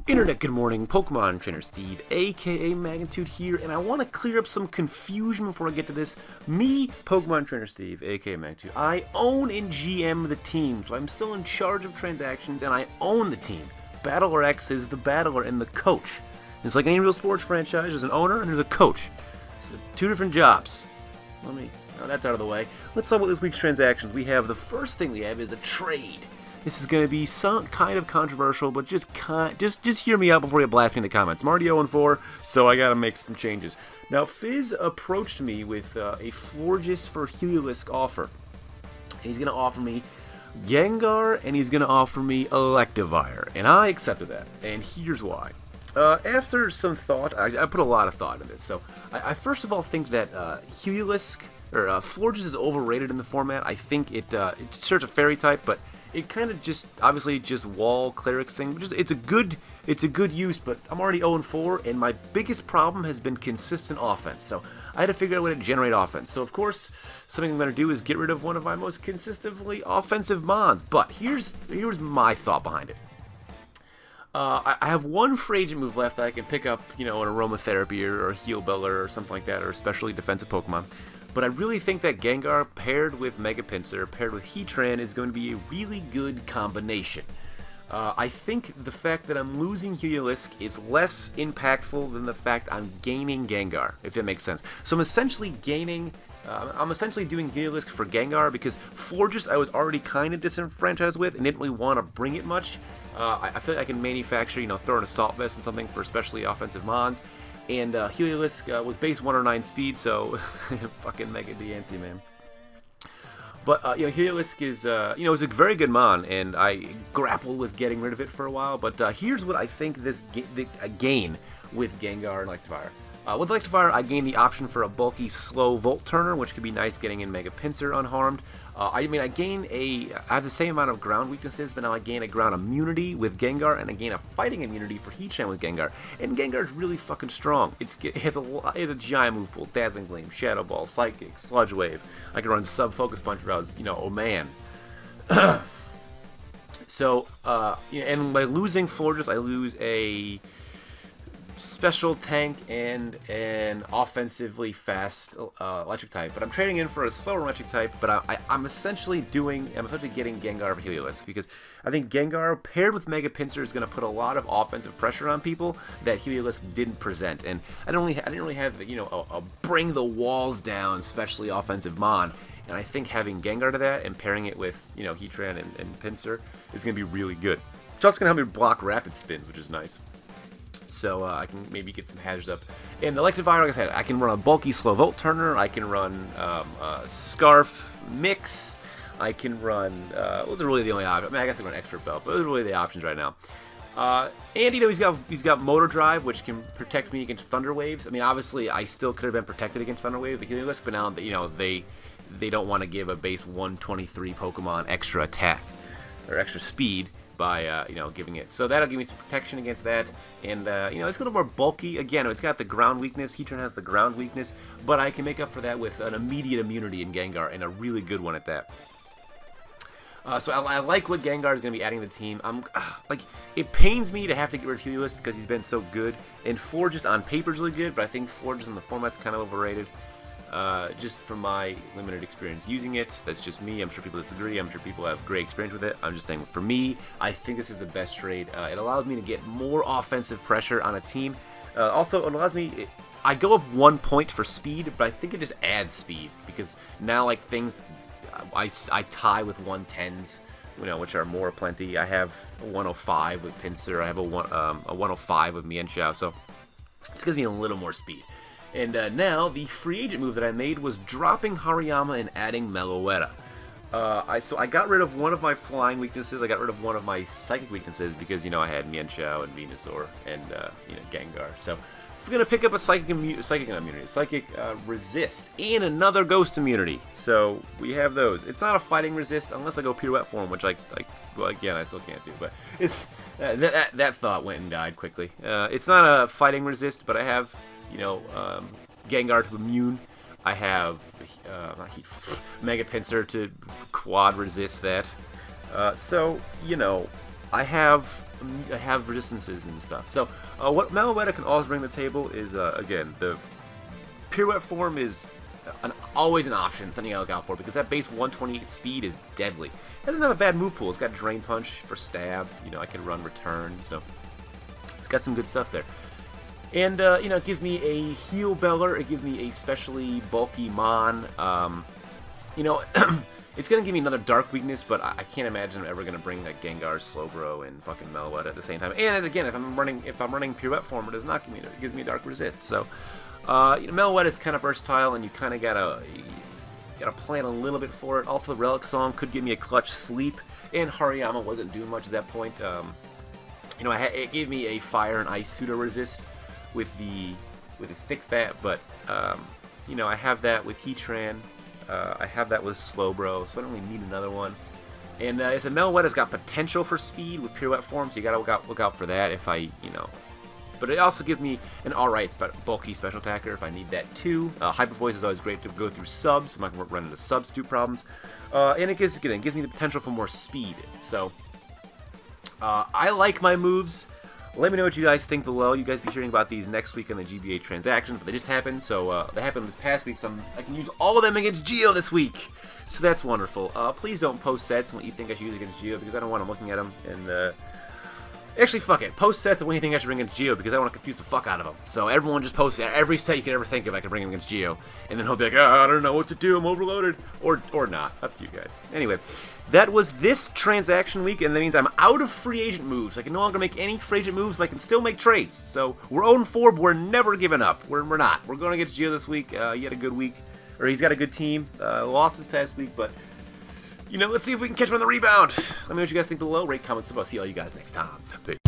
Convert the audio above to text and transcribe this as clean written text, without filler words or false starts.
Internet, good morning. Pokemon Trainer Steve, aka Magnitude here, and I want to clear up some confusion before I get to this. Me, Pokemon Trainer Steve, aka Magnitude, I own and GM the team, so I'm still in charge of transactions, and I own the team. Battler X is the battler and the coach. It's like any real sports franchise, there's an owner and there's a coach. So two different jobs. So now that's out of the way. Let's talk about this week's transactions. We have the first thing we have is a trade. This is going to be some kind of controversial, but just hear me out before you blast me in the comments. I'm already 0-4, so I got to make some changes. Now, Fizz approached me with a Florges for Heliolisk offer. And he's going to offer me Gengar, and he's going to offer me Electivire. And I accepted that, and here's why. After some thought, I put a lot of thought into this. So, I first of all think that Heliolisk, or Florges is overrated in the format. I think it serves a fairy type, but it kind of obviously wall clerics thing. It's a good use, but I'm already 0-4, and my biggest problem has been consistent offense. So I had to figure out a way to generate offense. So of course, something I'm going to do is get rid of one of my most consistently offensive mons. But here's my thought behind it. I have one free agent move left that I can pick up, an aromatherapy or a heal Beller or something like that, or especially defensive Pokemon. But I really think that Gengar paired with Mega Pinsir, paired with Heatran, is going to be a really good combination. I think the fact that I'm losing Heliolisk is less impactful than the fact I'm gaining Gengar, if that makes sense. So I'm essentially doing Heliolisk for Gengar because Florges I was already kind of disenfranchised with and didn't really want to bring it much. I feel like I can manufacture, throw in Assault Vest and something for especially offensive mons. And Heliolisk was base 109 speed, so fucking Mega Diancie, man. But Heliolisk is is a very good mon, and I grappled with getting rid of it for a while. But here's what I think I gain with Gengar and Electivire. With Electivire, I gain the option for a bulky, slow Volt Turner, which could be nice getting in Mega Pinsir unharmed. I have the same amount of ground weaknesses, but now I gain a ground immunity with Gengar, and I gain a fighting immunity for Heatran with Gengar. And Gengar is really fucking strong. It has a giant move pool, Dazzling Gleam, Shadow Ball, Psychic, Sludge Wave. I can run Sub-Focus Punch routes, oh man. So, and by losing Florges, I lose a special tank and an offensively fast electric type, but I'm trading in for a slower electric type. But I'm essentially getting Gengar for Heliolisk because I think Gengar paired with Mega Pinsir is going to put a lot of offensive pressure on people that Heliolisk didn't present, and I didn't really have a bring the walls down, especially offensive mon. And I think having Gengar to that and pairing it with Heatran and Pinsir is going to be really good. It's also going to help me block rapid spins, which is nice. So I can maybe get some hazards up. And Electivire, like I said, I can run a bulky slow Volt Turner. I can run Scarf Mix. I can run. Those are really the only options. I guess I can run Expert Belt, but those are really the options right now. And he's got Motor Drive, which can protect me against Thunder Waves. I mean, obviously, I still could have been protected against Thunder Wave with the Heliolisk, but now they don't want to give a base 123 Pokemon extra attack or extra speed by giving it. So that'll give me some protection against that. And it's a little more bulky. Again, it's got the ground weakness. Heatran has the ground weakness, but I can make up for that with an immediate immunity in Gengar, and a really good one at that. So I like what Gengar is going to be adding to the team. It pains me to have to get rid of Heliolisk because he's been so good. And Florges on paper is really good, but I think Florges in the format's kind of overrated. Just from my limited experience using it. That's just me. I'm sure people disagree. I'm sure people have great experience with it. I'm just saying, for me, I think this is the best trade. It allows me to get more offensive pressure on a team. Also, it allows me... I go up 1 point for speed, but I think it just adds speed. Because now, things... I tie with 110s, which are more plenty. I have a 105 with Pinsir. I have a 105 with Mienshao. So, this gives me a little more speed. And now, the free agent move that I made was dropping Hariyama and adding Meloetta. So I got rid of one of my flying weaknesses. I got rid of one of my psychic weaknesses because, I had Mienshao and Venusaur and, Gengar. So we're going to pick up a psychic immunity, psychic resist, and another ghost immunity. So we have those. It's not a fighting resist unless I go pirouette form, which again, I still can't do. But it's that thought went and died quickly. It's not a fighting resist, but I have... Gengar to immune. I have Mega Pinsir to quad resist that. So I have resistances and stuff. So what Meloetta can also bring to the table is, again, the pirouette form is always an option, something I look out for, because that base 128 speed is deadly. It doesn't have a bad move pool. It's got Drain Punch for stab. You know, I can run return, so it's got some good stuff there. And, you know, it gives me a heal Beller. It gives me a specially bulky Mon. You know, it's going to give me another dark weakness, but I can't imagine I'm ever going to bring like Gengar, Slowbro, and fucking Meloetta at the same time. And again, if I'm running pirouette form, it does not give me it gives me a dark resist. So, you know, Meloetta is kind of versatile, and you kind of gotta plan a little bit for it. Also, the Relic Song could give me a clutch sleep, and Hariyama wasn't doing much at that point. You know, it gave me a fire and ice pseudo resist with the thick fat, but you know, I have that with Heatran. I have that with Slowbro, so I don't really need another one. And I said Meloetta's got potential for speed with pirouette form, so you gotta look out for that if I, you know. But it also gives me an alright bulky special attacker if I need that too. Hyper Voice is always great to go through subs, so I'm not going to run into substitute problems. And it gives me the potential for more speed. So, I like my moves. Let me know what you guys think below. You guys be hearing about these next week on the GBA transactions, but they just happened. So they happened this past week, so I can use all of them against Geo this week. So that's wonderful. Please don't post sets and what you think I should use against Geo, because I don't want them looking at them. And actually, fuck it. Post sets of what you think I should bring against Geo, because I want to confuse the fuck out of him. So everyone just posts every set you could ever think of I could bring him against Geo. And then he'll be like, I don't know what to do, I'm overloaded. Or not. Up to you guys. Anyway, that was this transaction week, and that means I'm out of free agent moves. I can no longer make any free agent moves, but I can still make trades. So we're 0-4, but we're never giving up. We're not. We're going against Geo this week. He had a good week. Or he's got a good team. Lost this past week, but you know, let's see if we can catch him on the rebound. Let me know what you guys think below. Rate, comment, sub. I'll see all you guys next time. Peace.